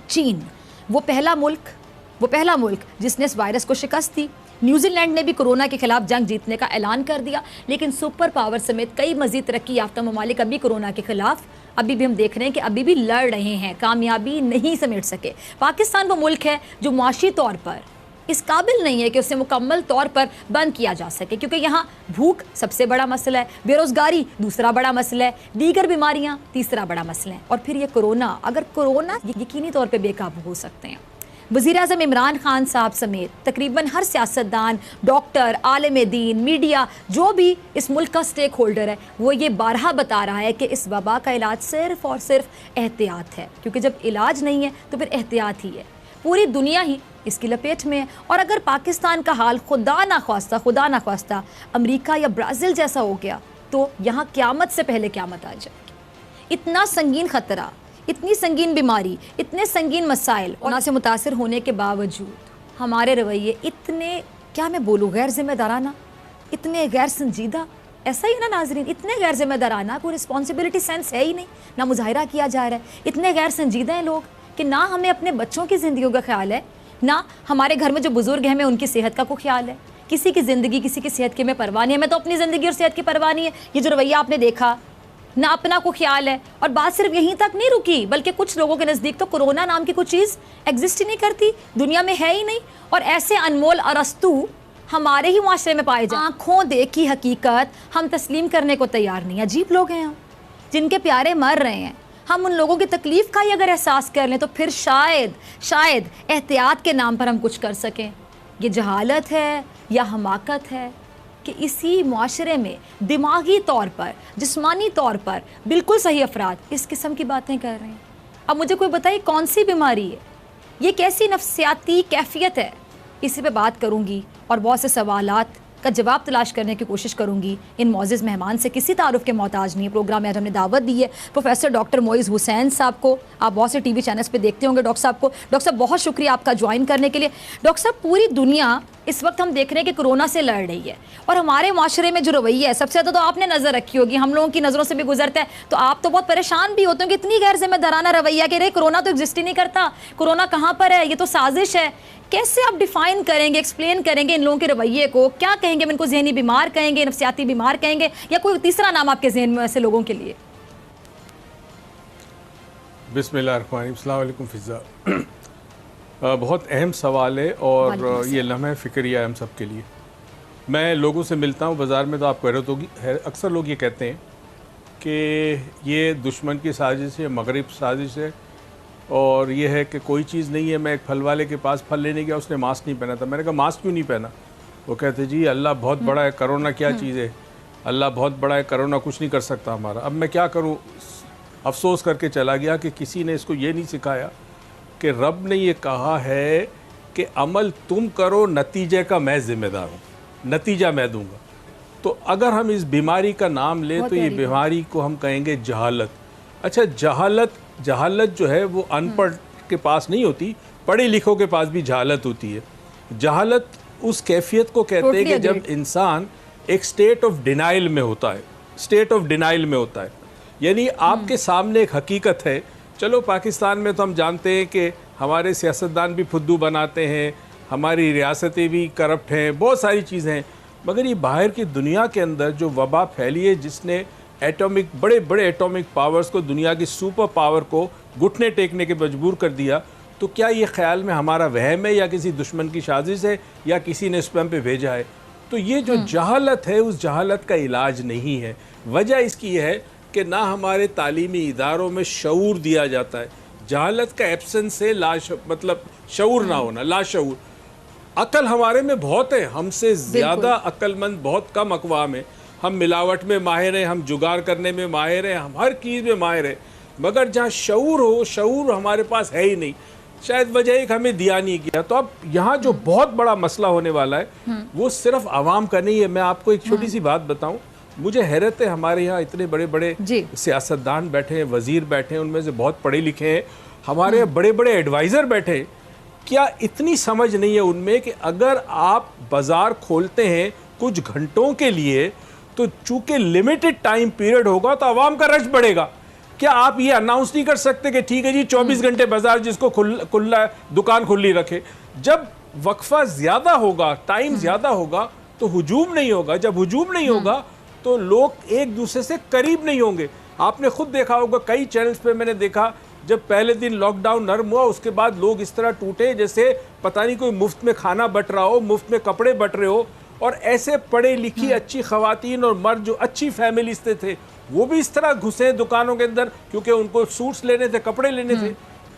चीन, वो पहला मुल्क जिसने इस वायरस को शिकस्त दी। न्यूजीलैंड ने भी कोरोना के खिलाफ जंग जीतने का ऐलान कर दिया, लेकिन सुपर पावर समेत कई मजीद तरक्की याफ्ता ममालिक अभी कोरोना के खिलाफ अभी भी हम देख रहे हैं कि अभी भी लड़ रहे हैं, कामयाबी नहीं समेट सके। पाकिस्तान वो मुल्क है जो मुआशी तौर पर इस काबिल नहीं है कि उसे मुकम्मल तौर पर बंद किया जा सके, क्योंकि यहाँ भूख सबसे बड़ा मसला है, बेरोज़गारी दूसरा बड़ा मसला है, दीगर बीमारियाँ तीसरा बड़ा मसला है, और फिर ये कोरोना, अगर कोरोना यकीनी तौर पर बेकाबू हो सकते हैं। वज़ीर-ए-आज़म इमरान खान साहब समेत तकरीबन हर सियासतदान, डॉक्टर, आलिम दीन, मीडिया, जो भी इस मुल्क का स्टेक होल्डर है, वो ये बारहा बता रहा है कि इस वबा का इलाज सिर्फ़ और सिर्फ एहतियात है, क्योंकि जब इलाज नहीं है तो फिर एहतियात ही है। पूरी दुनिया ही इसकी लपेट में है, और अगर पाकिस्तान का हाल खुदा ना ख्वास्ता अमेरिका या ब्राज़ील जैसा हो गया तो यहाँ क़यामत से पहले क़यामत आ जाएगी। इतना संगीन ख़तरा, इतनी संगीन बीमारी, इतने संगीन मसाइल और से मुतासिर होने के बावजूद हमारे रवैये इतने, क्या मैं बोलूँ, गैर जिम्मेदाराना, इतने गैर संजीदा, ऐसा ही ना नाजरीन, इतने गैर जिम्मेदाराना, कोई रिस्पॉन्सिबिलिटी सेंस है ही नहीं, ना मुजाहिरा किया जा रहा है। इतने गैर संजीदा हैं लोग कि ना हमें अपने बच्चों की ज़िंदगी का ख्याल है, ना हमारे घर में जो बुज़ुर्ग हैं हमें उनकी सेहत का कोई ख्याल है। किसी की ज़िंदगी, किसी की सेहत की हमें परवाह नहीं है। हमें तो अपनी ज़िंदगी और सेहत की परवाह नहीं है। ये जो रवैया आपने देखा, ना अपना को ख्याल है। और बात सिर्फ यहीं तक नहीं रुकी, बल्कि कुछ लोगों के नज़दीक तो कोरोना नाम की कोई चीज़ एग्जिस्ट ही नहीं करती, दुनिया में है ही नहीं, और ऐसे अनमोल अरस्तू हमारे ही माशरे में पाए जाए। आँखों देखी हकीकत हम तस्लीम करने को तैयार नहीं। अजीब लोग हैं हम, जिनके प्यारे मर रहे हैं। हम उन लोगों की तकलीफ़ का ही अगर एहसास कर लें तो फिर शायद एहतियात के नाम पर हम कुछ कर सकें। ये जहालत है या हमाकत है कि इसी मुआशरे में दिमागी तौर पर, जिस्मानी तौर पर बिल्कुल सही अफराद इस किस्म की बातें कर रहे हैं। अब मुझे कोई बताइए कौन सी बीमारी है, ये कैसी नफ्सियाती कैफियत है? इसी पे बात करूँगी और बहुत से सवालात का जवाब तलाश करने की कोशिश करूंगी इन मौजूद मेहमान से। किसी तारुफ के मोहताज नहीं है। प्रोग्राम में आज हमने दावत दी है प्रोफेसर डॉक्टर मोइज़ हुसैन साहब को। आप बहुत से टीवी चैनल्स पे देखते होंगे डॉक्टर साहब को। डॉक्टर साहब बहुत शुक्रिया आपका ज्वाइन करने के लिए। डॉक्टर साहब, पूरी दुनिया इस वक्त हम देख रहे हैं कि कोरोना से लड़ रही है, और हमारे माशरे में जो रवैया है सबसे ज़्यादा तो आपने नज़र रखी होगी, हम लोगों की नज़रों से भी गुजरता है, तो आप तो बहुत परेशान भी होते हो कि इतनी गैर जिम्मेदाराना रवैया कि रे कोरोना तो एग्जिस्ट ही नहीं करता, कोरोना कहाँ पर है, ये तो साजिश है। कैसे आप डिफाइन करेंगे, एक्सप्लेन करेंगे इन लोगों के रवैये को? क्या कहेंगे? हम इनको जहनी बीमार कहेंगे, नफ्सियाती बीमार कहेंगे, या कोई तीसरा नाम आपके जहन में ऐसे लोगों के लिए? बिस्मिल्लाहिर्रहमानिर्रहीम। अस्सलाम वालेकुम फ़िज़ा। बहुत अहम सवाल है और ये लम्हा फ़िक्रिया है हम सब के लिए। मैं लोगों से मिलता हूँ बाज़ार में, तो आप कह रहे होगी, अक्सर लोग ये कहते हैं कि ये दुश्मन की साजिश है, मगरिब साजिश है, और ये है कि कोई चीज़ नहीं है। मैं एक फल वाले के पास फल लेने गया, उसने मास्क नहीं पहना था। मैंने कहा मास्क क्यों नहीं पहना? वो कहते जी अल्लाह बहुत बड़ा है, कोरोना क्या चीज़ है, अल्लाह बहुत बड़ा है, कोरोना कुछ नहीं कर सकता हमारा। अब मैं क्या करूँ? अफसोस करके चला गया कि किसी ने इसको ये नहीं सिखाया कि रब ने ये कहा है कि अमल तुम करो, नतीजे का मैं ज़िम्मेदार हूँ, नतीजा मैं दूँगा। तो अगर हम इस बीमारी का नाम लें तो ये बीमारी को हम कहेंगे जहालत। अच्छा, जहालत जो है वो अनपढ़ के पास नहीं होती, पढ़े लिखों के पास भी जहालत होती है। जहालत उस कैफियत को कहते हैं कि जब इंसान एक स्टेट ऑफ डिनाइल में होता है, स्टेट ऑफ डिनाइल में होता है, यानी आपके सामने एक हकीकत है। चलो पाकिस्तान में तो हम जानते हैं कि हमारे सियासतदान भी फुद्दू बनाते हैं, हमारी रियासतें भी करप्ट हैं, बहुत सारी चीज़ें हैं, मगर ये बाहर की दुनिया के अंदर जो वबा फैली है, जिसने एटॉमिक, बड़े बड़े एटॉमिक पावर्स को, दुनिया की सुपर पावर को घुटने टेकने के मजबूर कर दिया, तो क्या ये ख्याल में हमारा वहम है या किसी दुश्मन की साजिश है या किसी ने स्पैम पे भेजा है? तो ये जो जहालत है, उस जहालत का इलाज नहीं है। वजह इसकी है कि ना हमारे तालीमी इदारों में शऊर दिया जाता है। जहालत का एब्सेंस से मतलब शऊर ना होना, लाशऊर। अकल हमारे में बहुत है, हमसे ज़्यादा अक्लमंद बहुत कम अक़वाम है। हम मिलावट में माहिर हैं, हम जुगाड़ करने में माहिर हैं, हम हर चीज़ में माहिर हैं, मगर जहाँ शऊर हो, शऊर हमारे पास है ही नहीं। शायद वजह एक हमें दिया नहीं गया। तो अब यहाँ जो बहुत बड़ा मसला होने वाला है वो सिर्फ आवाम का नहीं है। मैं आपको एक छोटी सी बात बताऊँ, मुझे हैरत है, हमारे यहाँ इतने बड़े बड़े सियासतदान बैठे हैं, वज़ीर बैठे हैं, उनमें से बहुत पढ़े लिखे हैं, हमारे बड़े बड़े एडवाइज़र बैठे हैं, क्या इतनी समझ नहीं है उनमें कि अगर आप बाज़ार खोलते हैं कुछ घंटों के लिए, तो चूँकि लिमिटेड टाइम पीरियड होगा तो आवाम का रश बढ़ेगा, क्या आप ये अनाउंस नहीं कर सकते कि ठीक है जी 24 घंटे बाजार जिसको खुला दुकान खुली रखे? जब वक्फा ज्यादा होगा, टाइम ज्यादा होगा, तो हुजूम नहीं होगा। जब हुजूम नहीं होगा तो लोग एक दूसरे से करीब नहीं होंगे। आपने खुद देखा होगा, कई चैनल्स पे मैंने देखा, जब पहले दिन लॉकडाउन नरम हुआ उसके बाद लोग इस तरह टूटे जैसे पता नहीं कोई मुफ्त में खाना बट रहा हो, मुफ्त में कपड़े बट रहे हो। और ऐसे पढ़े लिखी अच्छी खवातीन और मर्द जो अच्छी फैमिलीज थे वो भी इस तरह घुसे दुकानों के अंदर, क्योंकि उनको सूट्स लेने थे, कपड़े लेने थे।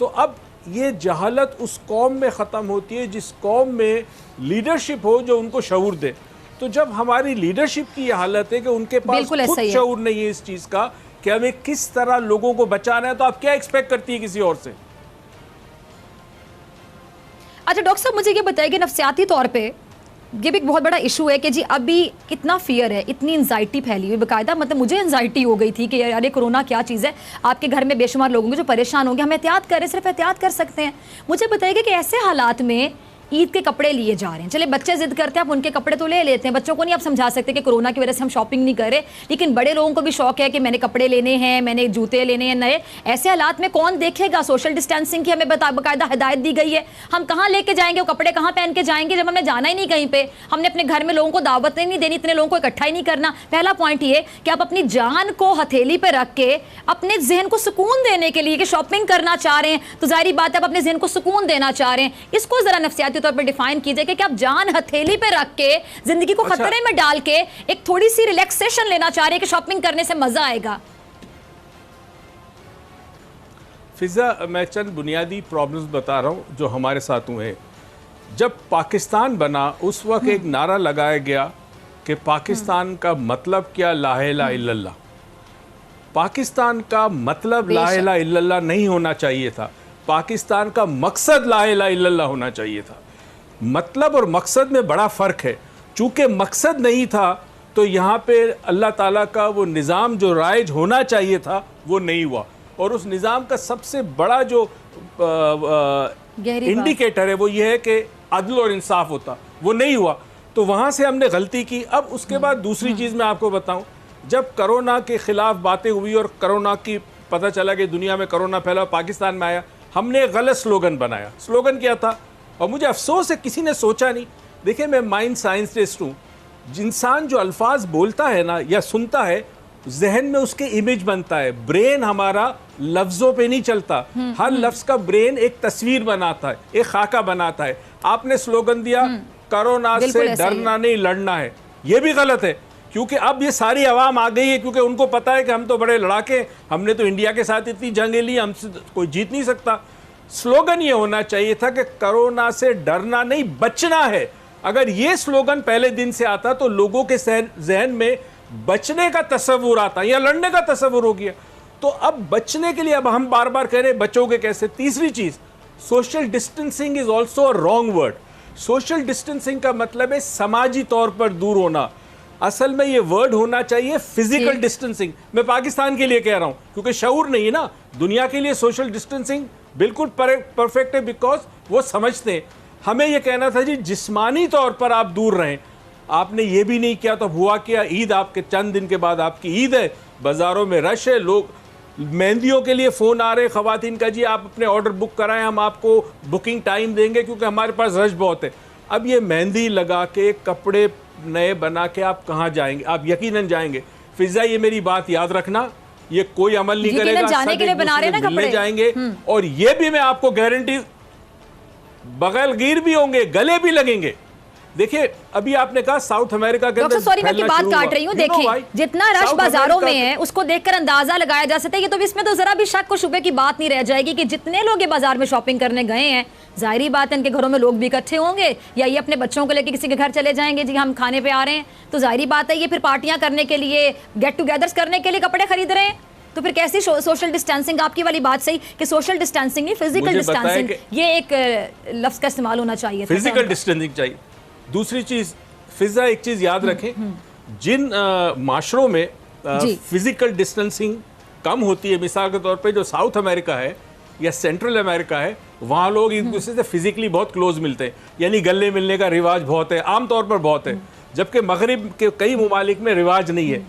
तो अब ये जहालत उस कौम में ख़त्म होती है जिस कौम में लीडरशिप हो जो उनको शऊर दे। तो जब हमारी लीडरशिप की ये हालत है कि उनके पास खुद शऊर नहीं है इस चीज़ का कि हमें किस तरह लोगों को बचाना है, तो आप क्या एक्सपेक्ट करती है किसी और से? अच्छा डॉक्टर साहब, मुझे ये बताइए कि नफ्सियाती तौर पे ये भी एक बहुत बड़ा इशू है कि जी अभी इतना फियर है, इतनी एंजाइटी फैली हुई, बाकायदा मतलब मुझे एंजाइटी हो गई थी कि यार ये कोरोना क्या चीज़ है। आपके घर में बेशुमार लोग होंगे जो परेशान होंगे, हम एहतियात करें, सिर्फ एहतियात कर सकते हैं। मुझे बताइए कि ऐसे हालात में ईद के कपड़े लिए जा रहे हैं, चले बच्चे जिद करते हैं आप उनके कपड़े तो ले लेते हैं, बच्चों को नहीं आप समझा सकते कि कोरोना की वजह से हम शॉपिंग नहीं कर रहे, लेकिन बड़े लोगों को भी शौक है कि मैंने कपड़े लेने हैं, मैंने जूते लेने हैं नए। ऐसे हालात में कौन देखेगा? सोशल डिस्टेंसिंग की हमें बाकायदा हिदायत दी गई है, हम कहाँ लेके जाएंगे वो कपड़े, कहाँ पहन के जाएंगे जब हमें जाना ही नहीं कहीं पे? हमने अपने घर में लोगों को दावतें नहीं देनी, इतने लोगों को इकट्ठा ही नहीं करना। पहला पॉइंट ये कि आप अपनी जान को हथेली पे रख के अपने जहन को सुकून देने के लिए कि शॉपिंग करना चाह रहे हैं, तो जाहिर बात है आप अपने जहन को सुकून देना चाह रहे हैं। इसको जरा नफ्सियाती तौर पर डिफाइन कीजिए कि आप जान हथेली पे रख के जिंदगी को खतरे में डाल के एक थोड़ी सी रिलैक्सेशन लेना चाह रहे हैं कि शॉपिंग करने से मजा आएगा। फिजा, मैं चंद बुनियादी प्रॉब्लम्स बता रहा हूं जो हमारे साथ हुए। जब पाकिस्तान बना उस वक्त एक नारा लगाया गया कि पाकिस्तान का मतलब क्या, ला इलाहा इल्लल्लाह। पाकिस्तान का मतलब ला इलाहा इल्लल्लाह नहीं होना चाहिए था, पाकिस्तान का मकसद ला इलाहा इल्लल्लाह होना चाहिए था। मतलब और मकसद में बड़ा फ़र्क है। चूँकि मकसद नहीं था तो यहाँ पे अल्लाह ताला का वो निज़ाम जो राइज होना चाहिए था वो नहीं हुआ, और उस निज़ाम का सबसे बड़ा जो इंडिकेटर है वो ये है कि अदल और इंसाफ होता, वो नहीं हुआ। तो वहाँ से हमने गलती की। अब उसके बाद दूसरी चीज़ मैं आपको बताऊँ, जब कोरोना के ख़िलाफ़ बातें हुई और कोरोना की पता चला कि दुनिया में कोरोना फैला, पाकिस्तान में आया, हमने एक गलत स्लोगन बनाया। स्लोगन क्या था? और मुझे अफसोस है किसी ने सोचा नहीं। देखिए, मैं माइंड साइंटिस्ट हूँ। इंसान जो अल्फाज बोलता है ना या सुनता है, जहन में उसके इमेज बनता है। ब्रेन हमारा लफ्ज़ों पे नहीं चलता, हर लफ्ज़ का ब्रेन एक तस्वीर बनाता है, एक खाका बनाता है। आपने स्लोगन दिया कोरोना से डरना नहीं लड़ना है, ये भी गलत है, क्योंकि अब ये सारी आवाम आ गई है, क्योंकि उनको पता है कि हम तो बड़े लड़ाके, हमने तो इंडिया के साथ इतनी जंगें ली, हमसे कोई जीत नहीं सकता। स्लोगन ये होना चाहिए था कि कोरोना से डरना नहीं बचना है। अगर ये स्लोगन पहले दिन से आता तो लोगों के जहन में बचने का तस्वुर आता, या लड़ने का तस्वुर हो गया। तो अब बचने के लिए अब हम बार बार कह रहे हैं बचोगे कैसे। तीसरी चीज, social distancing is also a wrong word. Social distancing का मतलब है समाजी तौर पर दूर होना। असल में ये वर्ड होना चाहिए फिजिकल डिस्टेंसिंग। मैं पाकिस्तान के लिए कह रहा हूं क्योंकि शऊर नहीं है ना। दुनिया के लिए सोशल डिस्टेंसिंग बिल्कुल परफेक्ट है, बिकॉज वो समझते हैं। हमें ये कहना था जी जिस्मानी तौर पर आप दूर रहें, आपने ये भी नहीं किया। तो हुआ क्या, ईद आपके चंद दिन के बाद आपकी ईद है, बाज़ारों में रश है, लोग मेहंदियों के लिए फ़ोन आ रहे हैं ख़वातीन का, जी आप अपने ऑर्डर बुक कराएं, हम आपको बुकिंग टाइम देंगे क्योंकि हमारे पास रश बहुत है। अब ये मेहंदी लगा के कपड़े नए बना के आप कहाँ जाएंगे? आप यकीनन जाएंगे। फिजा, ये मेरी बात याद रखना, ये कोई अमल नहीं करेगा, जाने के लिए बना रहे ना कपड़े जाएंगे। और ये भी मैं आपको गारंटी, बगैर गिर भी होंगे, गले भी लगेंगे। देखिए, अभी आपने कहा साउथ अमेरिका के अंदर, सॉरी मैं की बात काट रही हूँ, देखिए जितना रश बाजारों में है उसको देखकर अंदाजा लगाया जा सकता है। ये तो इसमें तो जरा भी शक और शुबे की बात नहीं रह जाएगी कि जितने लोग ये बाजार में शॉपिंग करने गए हैं, जाहिर बात है इनके घरों में लोग भी इकट्ठे होंगे, या ये अपने बच्चों को लेकर किसी के घर चले जाएंगे, जी हम खाने पे आ रहे हैं, तो जाहिर बात है ये फिर पार्टियां करने के लिए, गेट टुगेदर्स करने के लिए कपड़े खरीद रहे हैं। तो फिर कैसी सोशल डिस्टेंसिंग? आपकी वाली बात सही कि सोशल डिस्टेंसिंग नहीं, फिजिकल डिस्टेंसिंग, ये एक लफ्ज का इस्तेमाल होना चाहिए, फिजिकल डिस्टेंसिंग चाहिए। दूसरी चीज फिजा, एक चीज याद रखें, जिन माशरों में फिजिकल डिस्टेंसिंग कम होती है, मिसाल के तौर पे जो साउथ अमेरिका है या सेंट्रल अमेरिका है, वहाँ लोग एक दूसरे से फिजिकली बहुत क्लोज मिलते हैं, यानी गले मिलने का रिवाज बहुत है, आमतौर पर बहुत है। जबकि मगरिब के कई ममालिक में रिवाज नहीं है।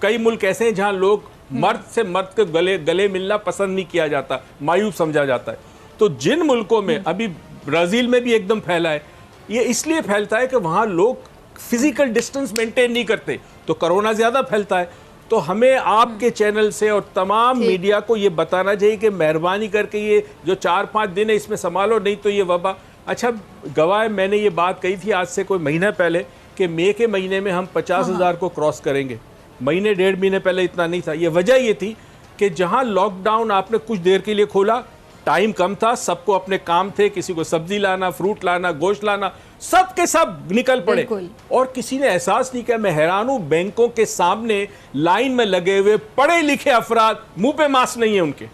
कई मुल्क ऐसे हैं जहाँ लोग मर्द से मर्द के गले गले मिलना पसंद नहीं किया जाता, मायूब समझा जाता है। तो जिन मुल्कों में अभी ब्राजील में भी एकदम फैला है, ये इसलिए फैलता है कि वहां लोग फिजिकल डिस्टेंस मेंटेन नहीं करते, तो कोरोना ज्यादा फैलता है। तो हमें आपके चैनल से और तमाम मीडिया को ये बताना चाहिए कि मेहरबानी करके ये जो 4-5 दिन है इसमें संभालो, नहीं तो ये वबा। अच्छा गवाह, मैंने ये बात कही थी आज से कोई महीना पहले कि मई के महीने में हम 50,000 को क्रॉस करेंगे। महीने 1.5 महीने पहले इतना नहीं था। ये वजह ये थी कि जहां लॉकडाउन आपने कुछ देर के लिए खोला, टाइम कम था, सबको अपने काम थे, किसी को सब्जी लाना, फ्रूट लाना, गोश्त लाना, सब के सब निकल पड़े और किसी ने एहसास नहीं किया। मैं हैरान हूं, बैंकों के सामने लाइन में लगे हुए पढ़े लिखे अफराद, मुंह पे मास्क नहीं है उनके।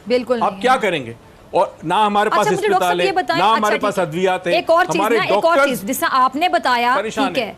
बिल्कुल अब क्या करेंगे? और ना हमारे पास अस्पताल है, ना हमारे पास अद्वियात है। एक और चीज जिससे आपने बताया, ठीक है,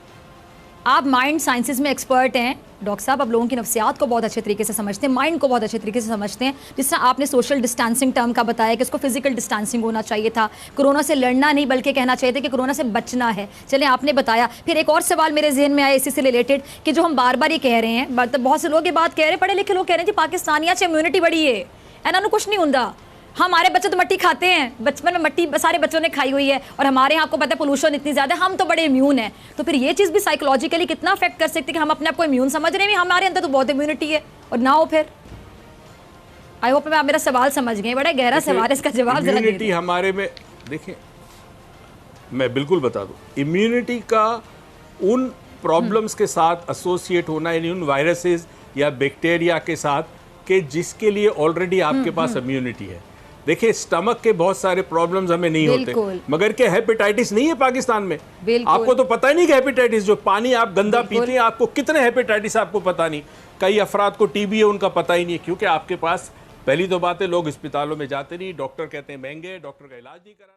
आप माइंड साइंसेज में एक्सपर्ट हैं डॉक्टर साहब, आप लोगों की नफ्सियात को बहुत अच्छे तरीके से समझते हैं, माइंड को बहुत अच्छे तरीके से समझते हैं। जिस तरह आपने सोशल डिस्टेंसिंग टर्म का बताया कि इसको फिजिकल डिस्टेंसिंग होना चाहिए था, कोरोना से लड़ना नहीं बल्कि कहना चाहिए था कि कोरोना से बचना है। चलें, आपने बताया। फिर एक और सवाल मेरे जहन में आया इसी से रिलेटेड कि जो हम बार बार ये कह रहे हैं, बहुत से लोग ये बात कह रहे हैं, पढ़े लिखे लोग कह रहे हैं कि पाकिस्तानिया से इम्यूनिटी बढ़ी है, इन्होंने कुछ नहीं होता। हमारे बच्चे तो मट्टी खाते हैं, बचपन में मट्टी सारे बच्चों ने खाई हुई है, और हमारे यहाँ आपको पता है पोल्यूशन इतनी ज़्यादा, हम तो बड़े इम्यून हैं। तो फिर ये चीज़ भी साइकोलॉजिकली कितना अफेक्ट कर सकती है कि हम अपने आप को इम्यून समझ रहे हैं, हमारे अंदर तो बहुत इम्यूनिटी है और ना हो। फिर आई होप आप मेरा सवाल समझ गए, बड़ा गहरा सवाल है, इसका जवाब जरा दीजिए। इम्यूनिटी हमारे में, देखिए मैं बिल्कुल बता दूं, इम्यूनिटी का उन प्रॉब्लम्स के साथ एसोसिएट होना, यानी उन वायरसेस या बैक्टीरिया के साथ कि जिसके लिए ऑलरेडी आपके पास इम्यूनिटी है। देखिए स्टमक के बहुत सारे प्रॉब्लम्स हमें नहीं होते, मगर के हेपेटाइटिस नहीं है पाकिस्तान में। आपको तो पता ही नहीं कि हेपेटाइटिस, जो पानी आप गंदा पीते हैं, आपको कितने हेपेटाइटिस आपको पता नहीं। कई अफराद को टीबी है, उनका पता ही नहीं है, क्योंकि आपके पास पहली तो बात है लोग अस्पतालों में जाते नहीं, डॉक्टर कहते हैं महंगे, डॉक्टर का इलाज नहीं करा।